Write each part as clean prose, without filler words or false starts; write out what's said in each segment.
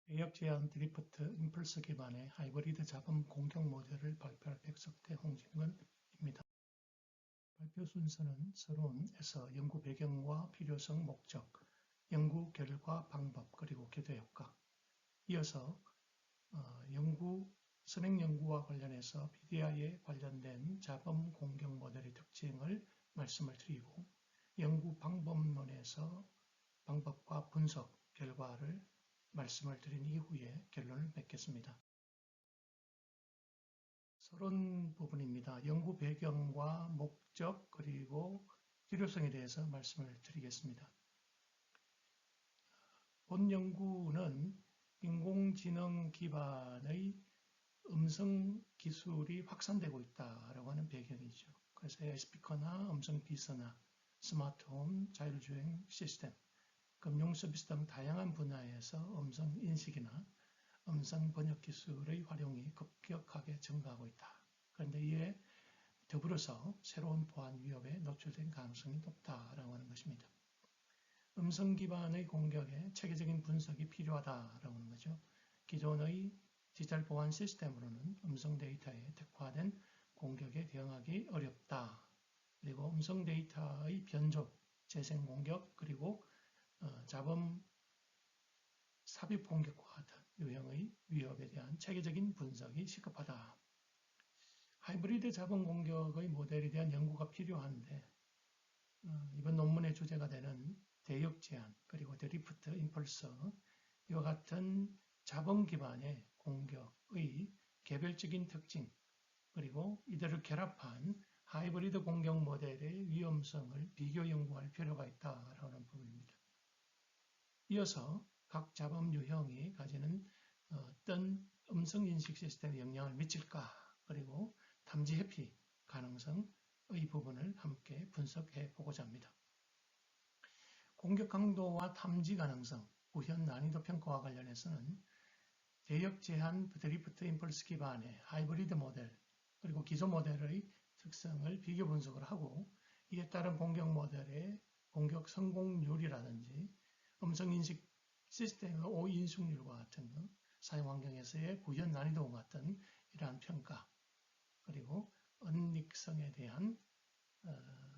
대역 제한 드리프트 임펄스 기반의 하이브리드 잡음 공격 모델을 발표할 백석대 홍진근입니다. 발표 순서는 서론에서 연구 배경과 필요성, 목적, 연구 결과, 방법, 그리고 기대 효과. 이어서 선행 연구와 관련해서 PDI에 관련된 잡음 공격 모델의 특징을 말씀을 드리고, 연구 방법론에서 방법과 분석 결과를 말씀을 드린 이후에 결론을 맺겠습니다. 서론 부분입니다. 연구 배경과 목적 그리고 필요성에 대해서 말씀을 드리겠습니다. 본 연구는 인공지능 기반의 음성 기술이 확산되고 있다라고 하는 배경이죠. 그래서 AI 스피커나 음성 비서나 스마트홈, 자율주행 시스템, 금융 서비스 등 다양한 분야에서 음성 인식이나 음성 번역 기술의 활용이 급격하게 증가하고 있다. 그런데 이에 더불어서 새로운 보안 위협에 노출된 가능성이 높다라고 하는 것입니다. 음성 기반의 공격에 체계적인 분석이 필요하다라고 하는 거죠. 기존의 디지털 보안 시스템으로는 음성 데이터에 특화된 공격에 대응하기 어렵다. 그리고 음성 데이터의 변조, 재생 공격, 그리고 잡음 삽입 공격과 같은 유형의 위협에 대한 체계적인 분석이 시급하다. 하이브리드 잡음 공격의 모델에 대한 연구가 필요한데 이번 논문의 주제가 되는 대역 제한 그리고 드리프트 임펄서 이와 같은 잡음 기반의 공격의 개별적인 특징 그리고 이들을 결합한 하이브리드 공격 모델의 위험성을 비교 연구할 필요가 있다라는 부분입니다. 이어서 각 잡음 유형이 가지는 어떤 음성 인식 시스템에 영향을 미칠까 그리고 탐지 회피 가능성의 부분을 함께 분석해 보고자 합니다. 공격 강도와 탐지 가능성, 구현 난이도 평가와 관련해서는 대역 제한 드리프트 임펄스 기반의 하이브리드 모델 그리고 기존 모델의 특성을 비교 분석을 하고 이에 따른 공격 모델의 공격 성공률이라든지 음성인식 시스템의 오인숙률과 같은 것, 사용 환경에서의 구현 난이도와 같은 이러한 평가 그리고 은닉성에 대한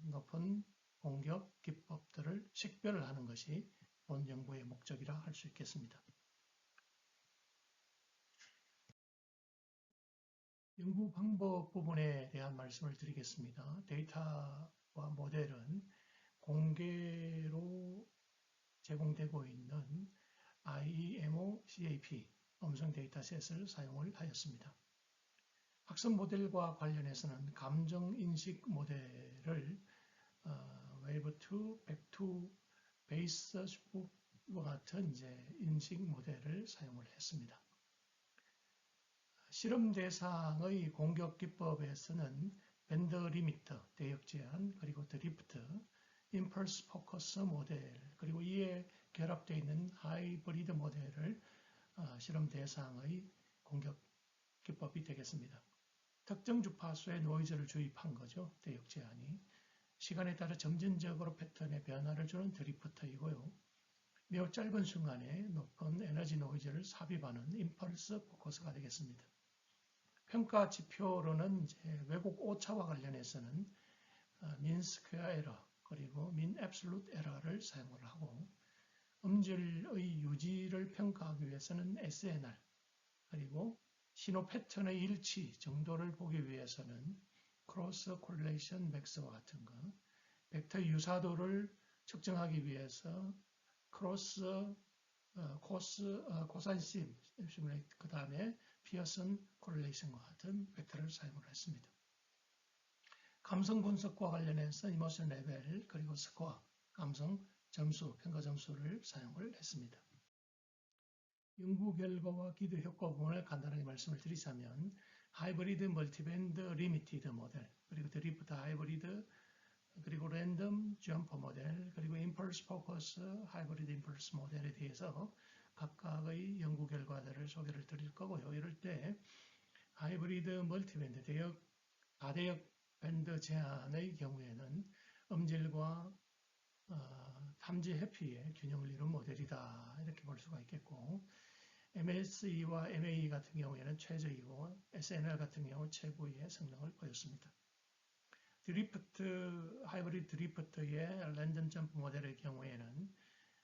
높은 공격 기법들을 식별하는 것이 본 연구의 목적이라 할 수 있겠습니다. 연구 방법 부분에 대한 말씀을 드리겠습니다. 데이터와 모델은 공개로 제공되고 있는 IEMO-CAP 음성 데이터셋을 사용을 하였습니다. 학습 모델과 관련해서는 감정 인식 모델을 웨이브2, 백2, 베이스 와 같은 인식 모델을 사용을 했습니다. 실험 대상의 공격 기법에서는 밴드 리미터, 대역 제한, 그리고 드리프트, 임펄스 포커스 모델, 그리고 이에 결합되어 있는 하이브리드 모델을 실험 대상의 공격 기법이 되겠습니다. 특정 주파수의 노이즈를 주입한 거죠. 대역 제한이. 시간에 따라 점진적으로 패턴의 변화를 주는 드리프트이고요. 매우 짧은 순간에 높은 에너지 노이즈를 삽입하는 임펄스 포커스가 되겠습니다. 평가 지표로는 왜곡 오차와 관련해서는 민 스퀘어 에러 그리고 민 앱솔루트 에러를 사용을 하고 음질의 유지를 평가하기 위해서는 SNR 그리고 신호 패턴의 일치 정도를 보기 위해서는 크로스 콜레이션 맥스와 같은 것, 벡터 유사도를 측정하기 위해서 크로스 코사인 시뮬레이트 그 다음에 피어슨 코릴레이션과 같은 벡터를 사용을 했습니다. 감성 분석과 관련해서 이모션 레벨 그리고 스코어, 감성 점수, 평가 점수를 사용을 했습니다. 연구 결과와 기대 효과 부분을 간단하게 말씀을 드리자면 하이브리드 멀티밴드 리미티드 모델, 그리고 드리프트 하이브리드, 그리고 랜덤 점퍼 모델, 그리고 임펄스 포커스 하이브리드 임펄스 모델에 대해서 각각의 연구 결과들을 소개를 드릴 거고요. 이럴 때 하이브리드 멀티밴드 다대역 밴드 제한의 경우에는 음질과 탐지 회피의 균형을 이룬 모델이다 이렇게 볼 수가 있겠고 MSE와 MAE 같은 경우에는 최저이고 SNL 같은 경우 최고의 성능을 보였습니다. 하이브리드 드리프트의 랜덤 점프 모델의 경우에는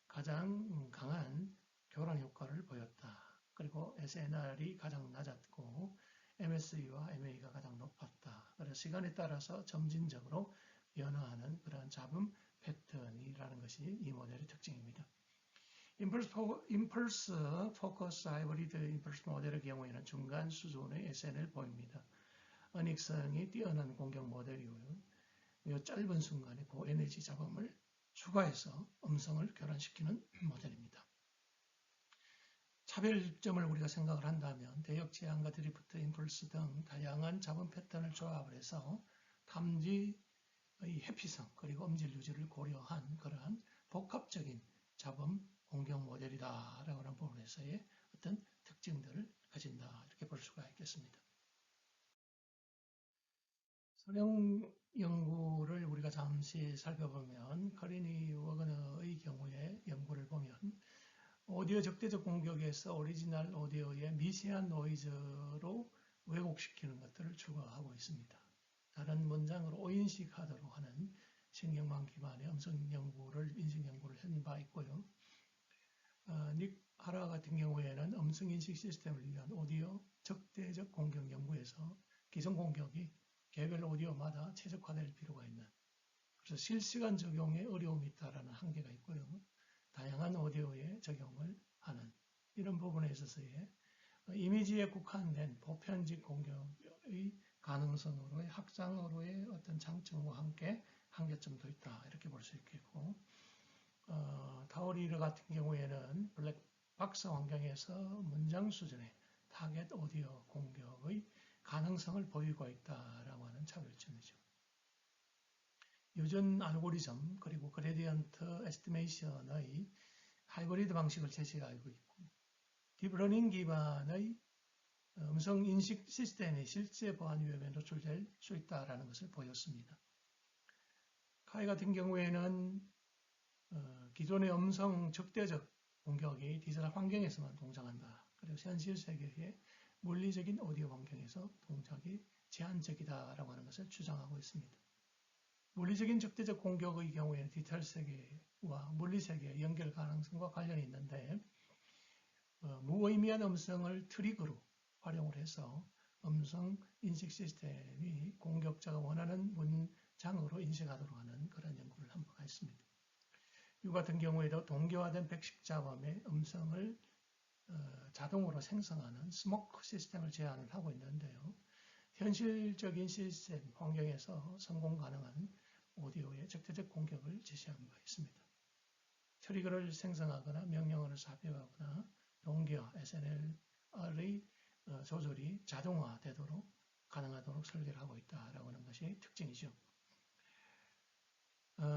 가장 강한 교란 효과를 보였다. 그리고 SNR이 가장 낮았고 MSE와 MA가 가장 높았다. 그래서 시간에 따라서 점진적으로 변화하는 그러한 잡음 패턴이라는 것이 이 모델의 특징입니다. 임펄스 포커스 하이브리드 임펄스 모델의 경우에는 중간 수준의 SN을 보입니다. 은익성이 뛰어난 공격 모델이고요. 이 짧은 순간에 고에너지 잡음을 추가해서 음성을 교란시키는 모델입니다. 차별점을 우리가 생각을 한다면 대역 제한과 드리프트, 임펄스 등 다양한 잡음 패턴을 조합을 해서 탐지의 회피성 그리고 음질 유지를 고려한 그러한 복합적인 잡음 공격 모델이다라고 하는 부분에서의 어떤 특징들을 가진다 이렇게 볼 수가 있겠습니다. 선형 연구를 우리가 잠시 살펴보면 커리니 워그너의 경우에 연구를 보면 오디오 적대적 공격에서 오리지널 오디오의 미세한 노이즈로 왜곡시키는 것들을 추가하고 있습니다. 다른 문장으로 오인식하도록 하는 신경망 기반의 음성 연구를 인식 연구를 한 바 있고요. 닉 하라 같은 경우에는 음성 인식 시스템을 위한 오디오 적대적 공격 연구에서 기성 공격이 개별 오디오마다 최적화될 필요가 있는 그래서 실시간 적용에 어려움이 있다라는 한계가 있고요. 다양한 오디오에 적용을 하는 이런 부분에 있어서의 이미지에 국한된 보편적 공격의 가능성으로의 확장으로의 어떤 장점과 함께 한계점도 있다 이렇게 볼 수 있겠고 타오리르 같은 경우에는 블랙박스 환경에서 문장 수준의 타겟 오디오 공격의 가능성을 보이고 있다라고 하는 차별점이죠. 유전 알고리즘 그리고 그레디언트 에스티메이션의 하이브리드 방식을 제시하고 있고 딥러닝 기반의 음성 인식 시스템이 실제 보안 위험에 노출될 수 있다라는 것을 보였습니다. 카이 같은 경우에는 기존의 음성 적대적 공격이 디지털 환경에서만 동작한다. 그리고 현실 세계의 물리적인 오디오 환경에서 동작이 제한적이다라고 하는 것을 주장하고 있습니다. 물리적인 적대적 공격의 경우에는 디지털 세계와 물리 세계의 연결 가능성과 관련이 있는데 무의미한 음성을 트리거로 활용을 해서 음성 인식 시스템이 공격자가 원하는 문장으로 인식하도록 하는 그런 연구를 한 바가 있습니다. 이 같은 경우에도 동기화된 백식 잡음의 음성을 자동으로 생성하는 스모크 시스템을 제안을 하고 있는데요. 현실적인 시스템 환경에서 성공 가능한 오디오의 적대적 공격을 제시한 바 있습니다. 트리거를 생성하거나 명령어를 삽입하거나 동기화 SNL의 조절이 자동화되도록 가능하도록 설계를 하고 있다라고 하는 것이 특징이죠.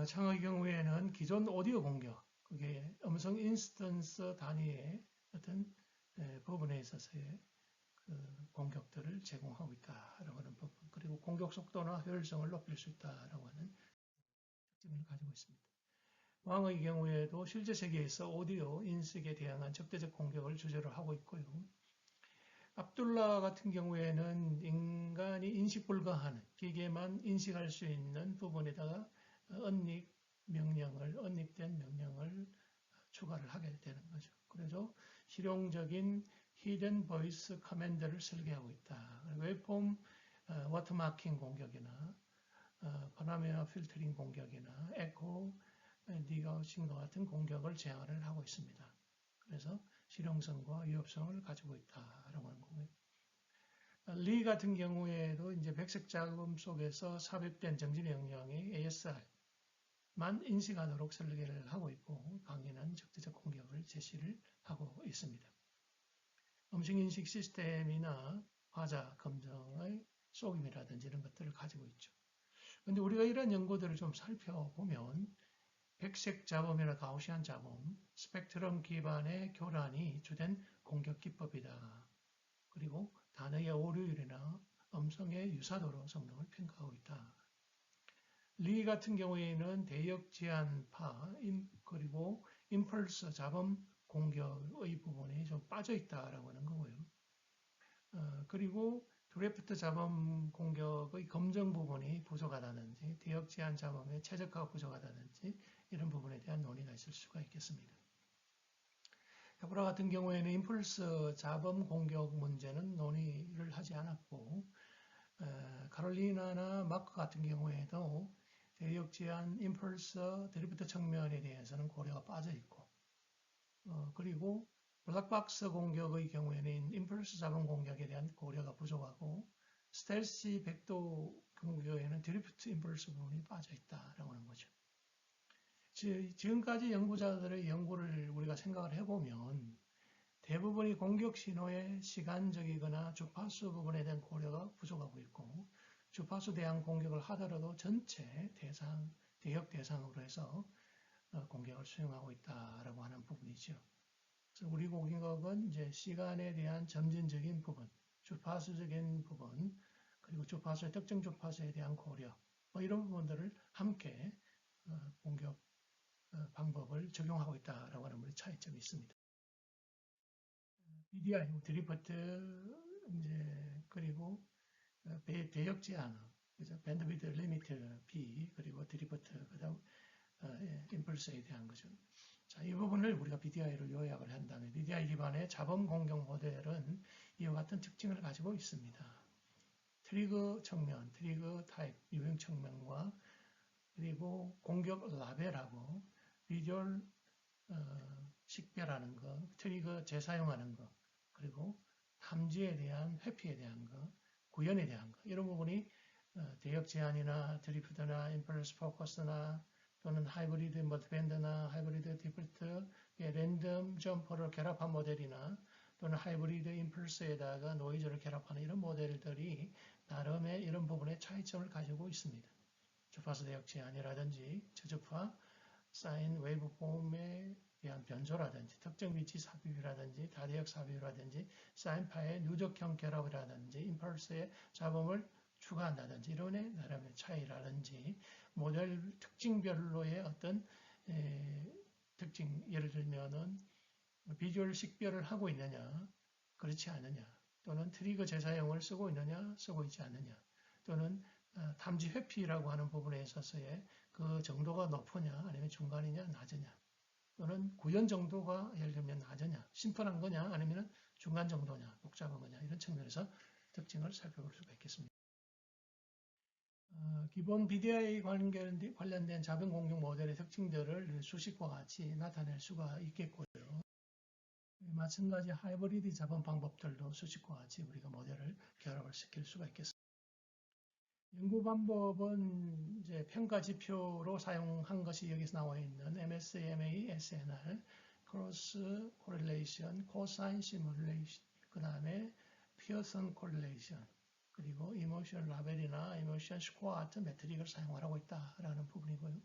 창의 경우에는 기존 오디오 공격, 그게 음성 인스턴스 단위의 어떤 부분에 있어서의 그 공격들을 제공하고 있다라고 하는 부분, 그리고 공격 속도나 효율성을 높일 수 있다라고 하는 특징을 가지고 있습니다. 왕의 경우에도 실제 세계에서 오디오 인식에 대항한 적대적 공격을 주제로 하고 있고요. 압둘라 같은 경우에는 인간이 인식 불가하는 기계만 인식할 수 있는 부분에다가 언입된 명령을 추가를 하게 되는 거죠. 그래서 실용적인 히든 보이스 커맨드를 설계하고 있다. 웨이폼 워터마킹 공격이나 파나메아 필터링 공격이나 에코 디가우싱과 같은 공격을 제한을 하고 있습니다. 그래서 실용성과 위협성을 가지고 있다라고 하는 거고요. 리 같은 경우에도 이제 백색 잡음 속에서 삽입된 정지 명령이 ASR만 인식하도록 설계를 하고 있고 강인한 적대적 공격을 제시를 하고 있습니다. 음식 인식 시스템이나 화자 검정의 속임이라든지 이런 것들을 가지고 있죠. 그런데 우리가 이런 연구들을 좀 살펴보면 백색 잡음이나 가우시안 잡음, 스펙트럼 기반의 교란이 주된 공격 기법이다. 그리고 단어의 오류율이나 음성의 유사도로 성능을 평가하고 있다. 리 같은 경우에는 대역 제한파 그리고 임펄스 잡음 공격의 부분이 좀 모두 빠져 있다라고 하는 거고요. 그리고 드래프트 자범 공격의 검증 부분이 부족하다든지 대역 제한 자범의 최적화가 부족하다든지 이런 부분에 대한 논의가 있을 수가 있겠습니다. 헤브라 같은 경우에는 임펄스 자범 공격 문제는 논의를 하지 않았고 카롤리나나 마크 같은 경우에도 대역 제한 임펄스 드리프트 측면에 대해서는 고려가 빠져 있고 그리고 블랙박스 공격의 경우에는 임펄스 자본 공격에 대한 고려가 부족하고 스텔시 백도 공격에는 드리프트 임펄스 부분이 빠져 있다라고 하는 거죠. 지금까지 연구자들의 연구를 우리가 생각을 해보면 대부분이 공격 신호의 시간적이거나 주파수 부분에 대한 고려가 부족하고 있고 주파수 대항 공격을 하더라도 전체 대상, 대역 대상으로 해서 공격을 수행하고 있다라고 하는 부분이죠. 그래서 우리 공격은 이제 시간에 대한 점진적인 부분, 주파수적인 부분, 그리고 주파수의 특정 주파수에 대한 고려, 이런 부분들을 함께 공격 방법을 적용하고 있다라고 하는 우리 차이점이 있습니다. BDI, 드리프트, 이제 그리고 대역 제한, 그죠? 밴드위드 리미트 B, 그리고 드리프트, 그다음 임펄스에 대한 거죠. 자, 이 부분을 우리가 BDI를 요약을 한다면 BDI 기반의 자범 공격 모델은 이와 같은 특징을 가지고 있습니다. 트리거 측면, 트리거 타입, 유형 측면과 그리고 공격 라벨하고 비주얼 식별하는 것, 트리거 재사용하는 것, 그리고 탐지에 대한 회피에 대한 것, 구현에 대한 것 이런 부분이 대역 제한이나 드리프트나 임펄스 포커스나 또는 하이브리드 멀티밴드나 하이브리드 디플트, 랜덤 점퍼를 결합한 모델이나 또는 하이브리드 임펄스에다가 노이즈를 결합하는 이런 모델들이 나름의 이런 부분의 차이점을 가지고 있습니다. 주파수 대역 제한이라든지 저주파, 사인 웨이브 폼에 대한 변조라든지 특정 위치 삽입이라든지 다대역 삽입이라든지 사인파의 누적형 결합이라든지 임펄스의 잡음을 추가한다든지 이런 나름의 차이라든지 모델 특징별로의 어떤 특징 예를 들면은 비주얼 식별을 하고 있느냐 그렇지 않느냐 또는 트리거 재사용을 쓰고 있느냐 쓰고 있지 않느냐 또는 탐지 회피라고 하는 부분에 있어서의 그 정도가 높으냐 아니면 중간이냐 낮으냐 또는 구현 정도가 예를 들면 낮으냐 심플한 거냐 아니면 중간 정도냐 복잡한 거냐 이런 측면에서 특징을 살펴볼 수가 있겠습니다. 기본 BDI 관련된 자변 공격 모델의 특징들을 수식과 같이 나타낼 수가 있겠고요. 마찬가지 하이브리드 자본 방법들도 수식과 같이 우리가 모델을 결합을 시킬 수가 있겠습니다. 연구 방법은 이제 평가 지표로 사용한 것이 여기서 나와 있는 MSMA, SNR, 크로스 코릴레이션, 코사인 시뮬레이션, 그 다음에 피어슨 코릴레이션, 그리고 이모션 라벨이나 이모션 스코어 같은 매트릭을 사용하고 있다라는 부분이고요.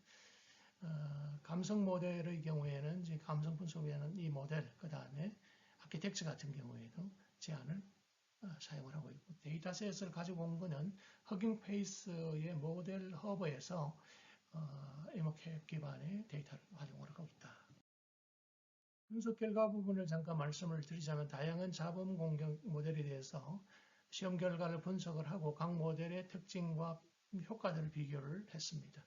감성 모델의 경우에는 이제 감성 분석에는 이 모델, 그 다음에 아키텍처 같은 경우에도 제한을 사용을 하고 있고 데이터셋을 가지고 온 거는 허깅 페이스의 모델 허브에서 에모캡 기반의 데이터를 활용을 하고 있다. 분석 결과 부분을 잠깐 말씀을 드리자면 다양한 자범 공격 모델에 대해서 시험 결과를 분석을 하고 각 모델의 특징과 효과들을 비교를 했습니다.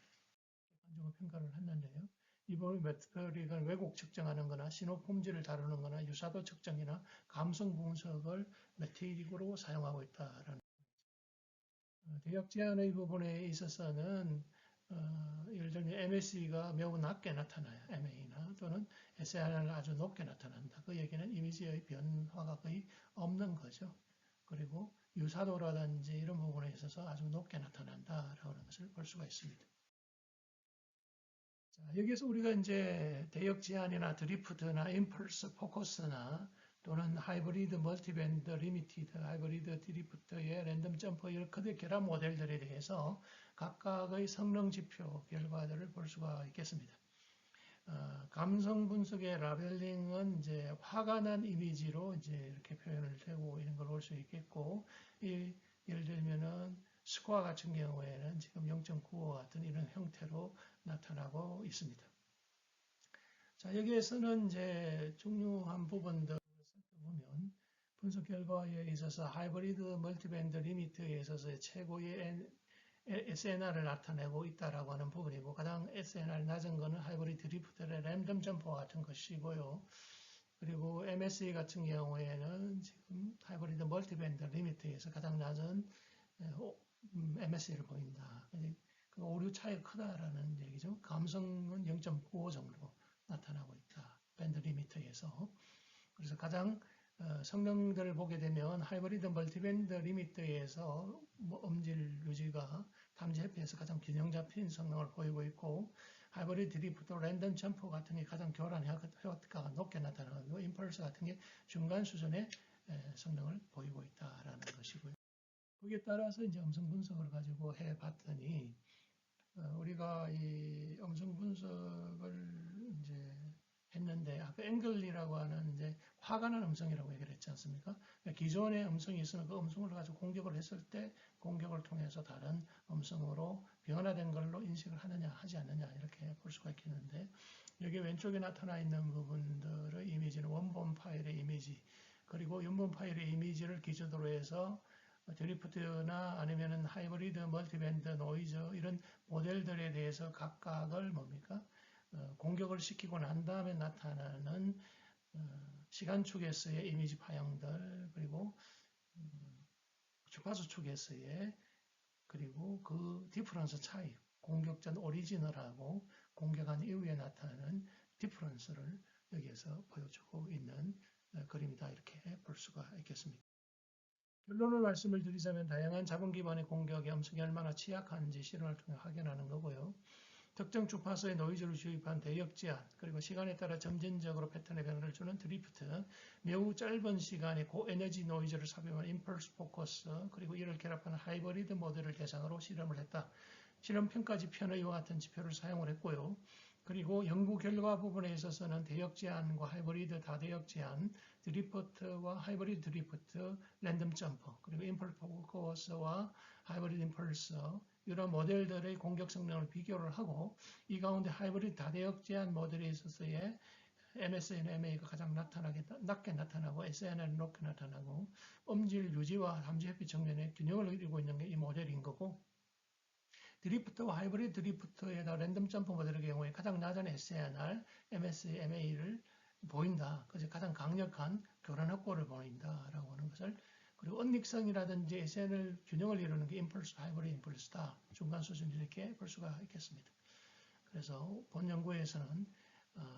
객관적으로 평가를 했는데요. 이번 매트릭은 왜곡 측정하는 거나 신호 폼지를 다루는 거나 유사도 측정이나 감성 분석을 매트릭으로 사용하고 있다라는 대역 제한의 부분에 있어서는 예를 들면 MSE가 매우 낮게 나타나요. MA나 또는 SNR은 아주 높게 나타난다. 그 얘기는 이미지의 변화가 거의 없는 거죠. 그리고 유사도라든지 이런 부분에 있어서 아주 높게 나타난다라고 하는 것을 볼 수가 있습니다. 자, 여기서 우리가 이제 대역 제한이나 드리프트나 임펄스 포커스나 또는 하이브리드 멀티밴드 리미티드 하이브리드 드리프트의 랜덤 점퍼 이렇게 결합 모델들에 대해서 각각의 성능 지표 결과들을 볼 수가 있겠습니다. 감성 분석의 라벨링은 이제 화가 난 이미지로 이제 이렇게 표현을 되고 있는 걸 볼 수 있겠고, 예를 들면은 스코어 같은 경우에는 지금 0.95 같은 이런 형태로 나타나고 있습니다. 자, 여기에서는 이제 중요한 부분들을 분석 결과에 있어서 하이브리드 멀티밴드 리미트에 있어서 최고의 SNR을 나타내고 있다라고 하는 부분이고, 가장 SNR 낮은 거는 하이브리드 드리프트의 랜덤 점퍼 같은 것이고요. 그리고 MSA 같은 경우에는 지금 하이브리드 멀티밴드 리미트에서 가장 낮은 MSA를 보인다. 그 오류 차이가 크다라는 얘기죠. 감성은 0.95 정도 나타나고 있다. 밴드 리미트에서. 그래서 가장 성능들을 보게 되면 하이브리드 멀티밴드 리미트에서 음질 유지가 탐지 회피에서 가장 균형 잡힌 성능을 보이고 있고, 하이브리드 드리프트 랜덤 점퍼 같은 게 가장 교란 효과가 높게 나타나고, 임펄스 같은 게 중간 수준의 성능을 보이고 있다라는 것이고요. 거기에 따라서 이제 음성 분석을 가지고 해봤더니, 우리가 이 음성 분석을 이제 했는데, 아까 앵글이라고 하는 이제 화가 난 음성이라고 얘기를 했지 않습니까? 그러니까 기존의 음성이 있으면 그 음성을 가지고 공격을 했을 때 공격을 통해서 다른 음성으로 변화된 걸로 인식을 하느냐 하지 않느냐 이렇게 볼 수가 있겠는데, 여기 왼쪽에 나타나 있는 부분들의 이미지는 원본 파일의 이미지, 그리고 연본 파일의 이미지를 기준으로 해서 드리프트나 아니면은 하이브리드 멀티밴드 노이즈 이런 모델들에 대해서 각각을 뭡니까? 공격을 시키고 난 다음에 나타나는 시간축에서의 이미지 파형들, 그리고 주파수 축에서의, 그리고 그 디퍼런스 차이, 공격 전 오리지널하고 공격한 이후에 나타나는 디퍼런스를 여기에서 보여주고 있는 그림이다, 이렇게 볼 수가 있겠습니다. 결론을 말씀을 드리자면, 다양한 자본 기반의 공격에 음성이 얼마나 취약한지 실험을 통해 확인하는 거고요. 특정 주파수의 노이즈를 주입한 대역 제한, 그리고 시간에 따라 점진적으로 패턴의 변화를 주는 드리프트, 매우 짧은 시간에 고에너지 노이즈를 삽입한 임펄스 포커스, 그리고 이를 결합한 하이브리드 모델을 대상으로 실험을 했다. 실험 평가 지표는 이와 같은 지표를 사용을 했고요. 그리고 연구 결과 부분에 있어서는 대역 제한과 하이브리드 다대역 제한, 드리프트와 하이브리드 드리프트, 랜덤 점퍼, 그리고 임펄스 포커스와 하이브리드 임펄스, 이런 모델들의 공격 성능을 비교를 하고, 이 가운데 하이브리드 다대역 제한 모델에 있어서의 MSN, MA가 가장 낮게 나타나고 SNR은 높게 나타나고, 음질 유지와 탐지 회피 측면에 균형을 이루고 있는 게 이 모델인 거고, 드리프트와 하이브리드 드리프트에다 랜덤 점프 모델의 경우에 가장 낮은 SNR, MSA, MA를 보인다. 그래서 가장 강력한 교란 확보를 보인다라고 하는 것을, 그리고 언닉성이라든지 SNR 균형을 이루는 게 임펄스, 하이브리드 임펄스다. 중간 수준 이렇게 볼 수가 있겠습니다. 그래서 본 연구에서는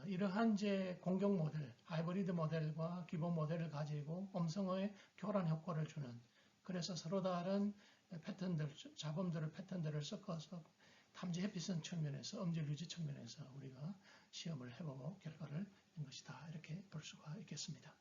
이러한 이제 공격 모델, 하이브리드 모델과 기본 모델을 가지고 음성의 교란 효과를 주는, 그래서 서로 다른 패턴들, 잡음들을 패턴들을 섞어서 탐지 회피성 측면에서, 음질 유지 측면에서 우리가 시험을 해보고 결과를 낸 것이다. 이렇게 볼 수가 있겠습니다.